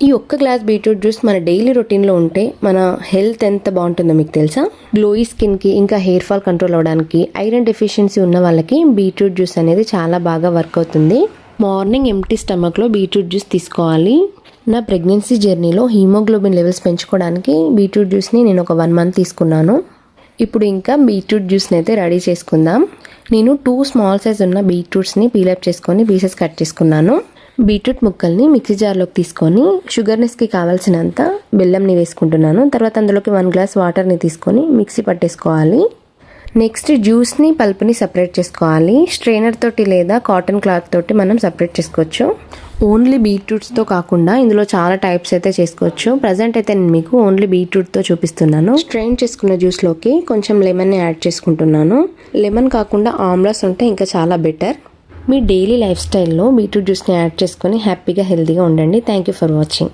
ఈ ఒక్క glass beetroot juice మన డైలీ రొటీన్లో ఉంటే మన హెల్త్ ఎంత బాగుంటుందో మీకు తెలుసా? గ్లోయి స్కిన్కి ఇంకా హెయిర్ ఫాల్ కంట్రోల్ అవ్వడానికి, ఐరన్ డెఫిషియన్సీ ఉన్న వాళ్ళకి బీట్రూట్ జ్యూస్ అనేది చాలా బాగా వర్క్ అవుతుంది. మార్నింగ్ ఎంప్టీ స్టమక్లో బీట్రూట్ జ్యూస్ తీసుకోవాలి. నా ప్రెగ్నెన్సీ జర్నీలో హీమోగ్లోబిన్ లెవెల్స్ పెంచుకోవడానికి బీట్రూట్ జ్యూస్ని నేను ఒక 1 month తీసుకున్నాను. ఇప్పుడు ఇంకా బీట్రూట్ జ్యూస్ని అయితే రెడీ చేసుకుందాం. నేను 2 స్మాల్ సైజ్ ఉన్న బీట్రూట్స్ని పీలప్ చేసుకొని పీసెస్ కట్ చేసుకున్నాను. బీట్రూట్ ముక్కల్ని మిక్సీ జార్లోకి తీసుకొని షుగర్నెస్కి కావాల్సినంత బెల్లంని వేసుకుంటున్నాను. తర్వాత అందులోకి 1 glass వాటర్ని తీసుకొని మిక్సీ పట్టేసుకోవాలి. నెక్స్ట్ జ్యూస్ని పల్ప్ని సపరేట్ చేసుకోవాలి. స్ట్రైనర్ తోటి లేదా కాటన్ క్లాత్ తోటి మనం సపరేట్ చేసుకోవచ్చు. ఓన్లీ బీట్రూట్స్తో కాకుండా ఇందులో చాలా టైప్స్ అయితే చేసుకోవచ్చు. ప్రజెంట్ అయితే నేను మీకు ఓన్లీ బీట్రూట్తో చూపిస్తున్నాను. స్ట్రెయిన్ చేసుకున్న జ్యూస్లోకి కొంచెం లెమన్ని యాడ్ చేసుకుంటున్నాను. లెమన్ కాకుండా ఆమ్లాస్ ఉంటే ఇంకా చాలా బెటర్. మీ డైలీ లైఫ్ స్టైల్లో బీట్రూట్ జ్యూస్ని యాడ్ చేసుకొని హ్యాపీగా హెల్తీగా ఉండండి. Thank you for watching.